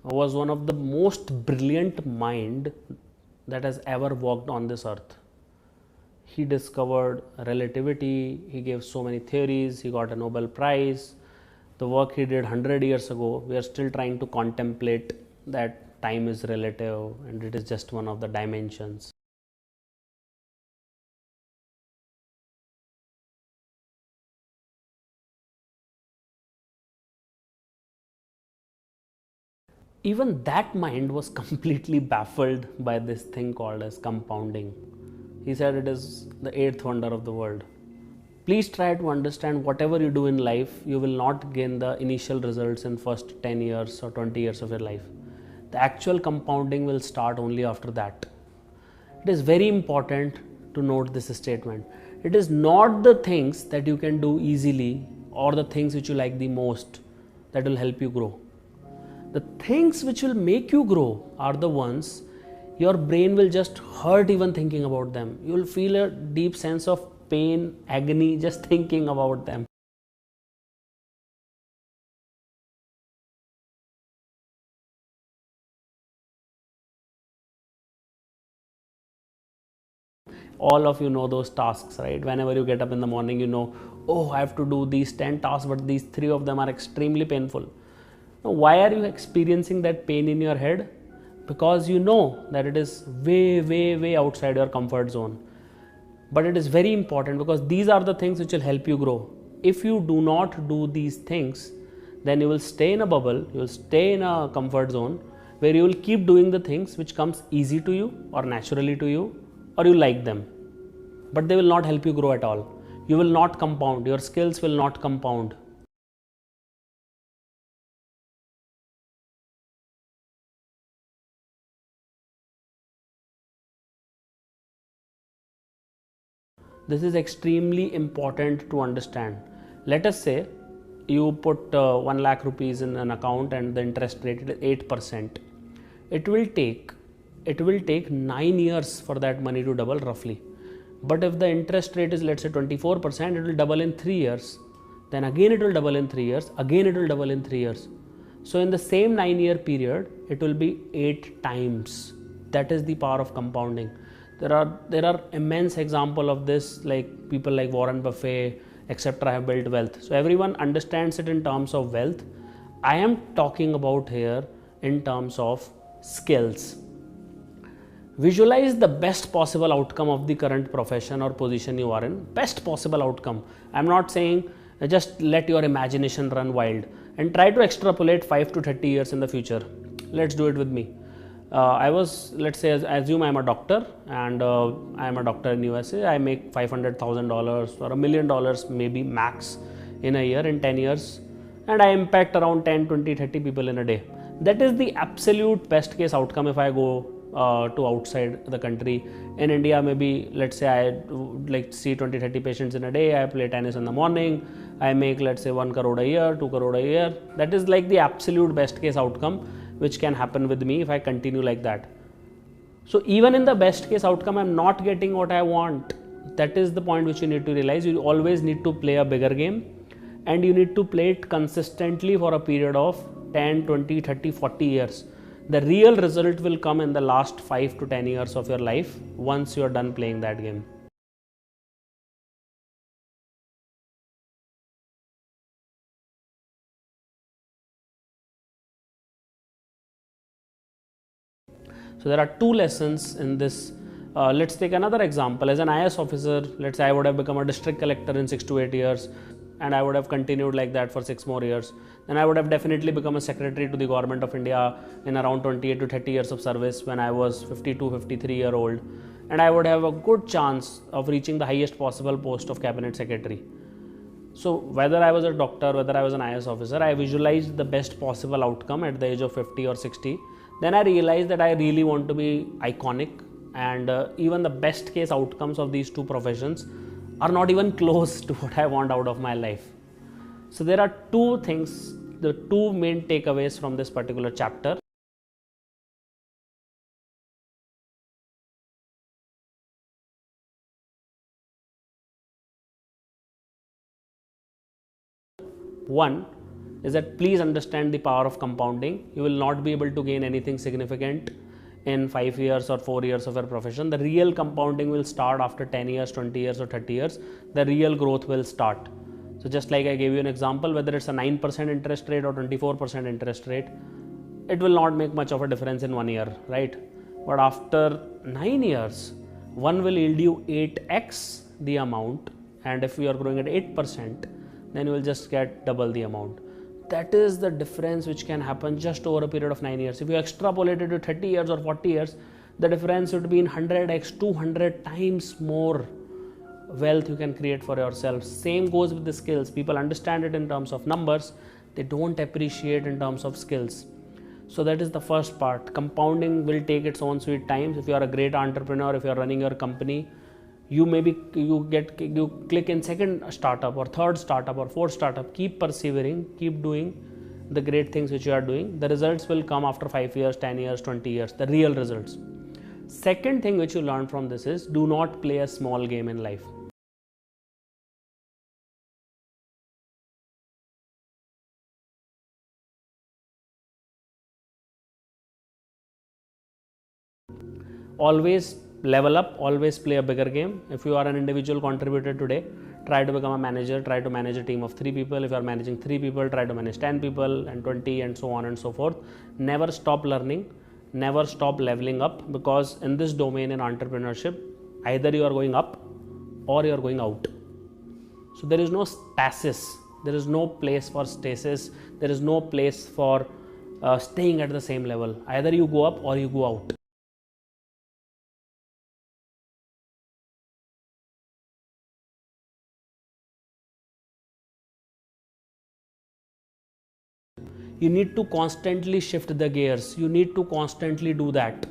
was one of the most brilliant mind that has ever walked on this earth. He discovered relativity, he gave so many theories, he got a Nobel Prize. The work he did 100 years ago, we are still trying to contemplate that time is relative and it is just one of the dimensions. Even that mind was completely baffled by this thing called as compounding. He said it is the eighth wonder of the world. Please try to understand whatever you do in life, you will not gain the initial results in first 10 years or 20 years of your life. The actual compounding will start only after that. It is very important to note this statement. It is not the things that you can do easily or the things which you like the most that will help you grow. The things which will make you grow are the ones your brain will just hurt even thinking about them. You will feel a deep sense of pain, agony just thinking about them. All of you know those tasks, right? Whenever you get up in the morning, you know, oh, I have to do these 10 tasks, but these 3 of them are extremely painful. Now, why are you experiencing that pain in your head? Because you know that it is way, way, way outside your comfort zone. But it is very important because these are the things which will help you grow. If you do not do these things, then you will stay in a bubble, you will stay in a comfort zone where you will keep doing the things which comes easy to you or naturally to you or you like them. But they will not help you grow at all. You will not compound, your skills will not compound. This is extremely important to understand. Let us say you put 1 lakh rupees in an account and the interest rate is 8%. It will take 9 years for that money to double roughly. But if the interest rate is, let's say, 24%, it will double in 3 years. Then again it will double in 3 years. Again it will double in 3 years. So in the same 9-year period, it will be 8 times. That is the power of compounding. There are immense example of this, like people like Warren Buffett, etc. have built wealth. So everyone understands it in terms of wealth. I am talking about here in terms of skills. Visualize the best possible outcome of the current profession or position you are in. Best possible outcome. I'm not saying just let your imagination run wild and try to extrapolate 5 to 30 years in the future. Let's do it with me. Let's say, assume I'm a doctor and I'm a doctor in USA. I make $500,000 or $1 million maybe max in a year, in 10 years, and I impact around 10, 20, 30 people in a day. That is the absolute best case outcome if I go to outside the country. In India, maybe let's say I like see 20, 30 patients in a day. I play tennis in the morning. I make, let's say, 1 crore a year, 2 crore a year. That is like the absolute best case outcome which can happen with me if I continue like that. So even in the best case outcome, I'm not getting what I want. That is the point which you need to realize. You always need to play a bigger game and you need to play it consistently for a period of 10, 20, 30, 40 years. The real result will come in the last 5 to 10 years of your life once you are done playing that game. So there are 2 lessons in this. Let's take another example. As an IS officer, let's say I would have become a district collector in 6 to 8 years and I would have continued like that for 6 more years. Then I would have definitely become a secretary to the government of India in around 28 to 30 years of service when I was 52, 53 year old. And I would have a good chance of reaching the highest possible post of cabinet secretary. So whether I was a doctor, whether I was an IS officer, I visualized the best possible outcome at the age of 50 or 60. Then I realized that I really want to be iconic, and even the best case outcomes of these 2 professions are not even close to what I want out of my life. So there are 2 things, the 2 main takeaways from this particular chapter. One, is that please understand the power of compounding. You will not be able to gain anything significant in 5 years or 4 years of your profession. The real compounding will start after 10 years, 20 years or 30 years. The real growth will start. So just like I gave you an example, whether it's a 9% interest rate or 24% interest rate, it will not make much of a difference in 1 year, right? But after 9 years, one will yield you 8x the amount, and if you are growing at 8%, then you will just get double the amount. That is the difference which can happen just over a period of 9 years. If you extrapolate it to 30 years or 40 years, the difference would be in 100x, 200 times more wealth you can create for yourself. Same goes with the skills. People understand it in terms of numbers, they don't appreciate in terms of skills. So that is the first part. Compounding will take its own sweet times. If you are a great entrepreneur, if you are running your company, you click in second startup or third startup or fourth startup, keep persevering, keep doing the great things which you are doing. The results will come after 5 years, 10 years, 20 years, the real results. Second thing which you learn from this is, do not play a small game in life. Always level up, always play a bigger game. If you are an individual contributor today, try to become a manager, try to manage a team of 3 people. If you are managing 3 people, try to manage 10 people and 20 and so on and so forth. Never stop learning, never stop leveling up, because in this domain in entrepreneurship, either you are going up or you are going out. So there is no stasis, there is no place for stasis, there is no place for staying at the same level. Either you go up or you go out. You need to constantly shift the gears. You need to constantly do that.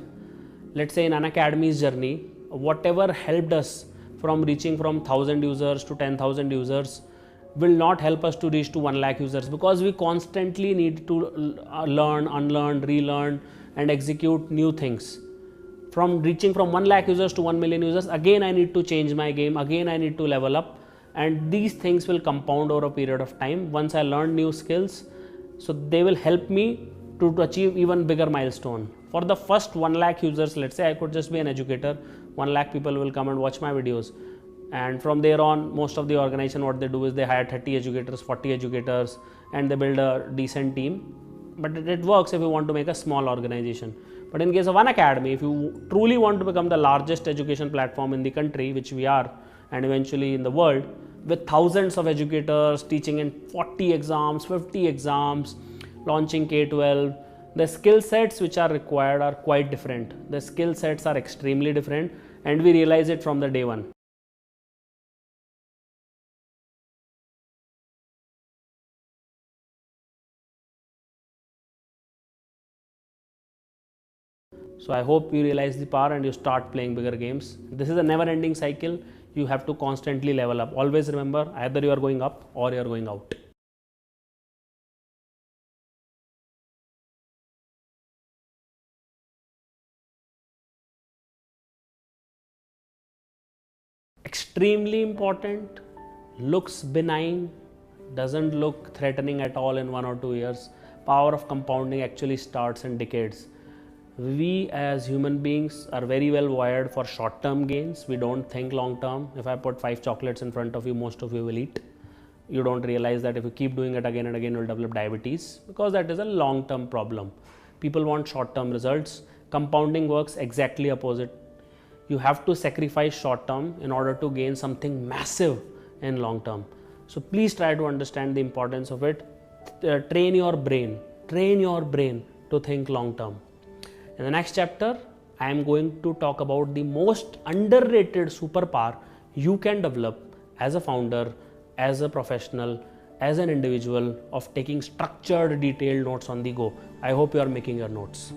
Let's say in Unacademy's journey, whatever helped us from reaching from 1000 users to 10,000 users will not help us to reach to 1 lakh users, because we constantly need to learn, unlearn, relearn and execute new things. From reaching from 1 lakh users to 1 million users, again I need to change my game, again I need to level up, and these things will compound over a period of time. Once I learn new skills, so they will help me to achieve even bigger milestone. For the first 1 lakh users, let's say I could just be an educator, 1 lakh people will come and watch my videos, and from there on, most of the organization, what they do is they hire 30 educators, 40 educators, and they build a decent team. But it works if you want to make a small organization. But in case of Unacademy, if you truly want to become the largest education platform in the country, which we are, and eventually in the world, with thousands of educators teaching in 40 exams, 50 exams, launching K-12, the skill sets which are required are quite different. The skill sets are extremely different, and we realize it from the day one. So I hope you realize the power and you start playing bigger games. This is a never ending cycle. You have to constantly level up. Always remember, either you are going up or you are going out. Extremely important, looks benign, doesn't look threatening at all in 1 or 2 years. Power of compounding actually starts in decades. We as human beings are very well wired for short-term gains. We don't think long-term. If I put 5 chocolates in front of you, most of you will eat. You don't realize that if you keep doing it again and again, you will develop diabetes, because that is a long-term problem. People want short-term results. Compounding works exactly opposite. You have to sacrifice short-term in order to gain something massive in long-term. So please try to understand the importance of it. Train your brain to think long-term. In the next chapter, I am going to talk about the most underrated superpower you can develop as a founder, as a professional, as an individual, of taking structured, detailed notes on the go. I hope you are making your notes.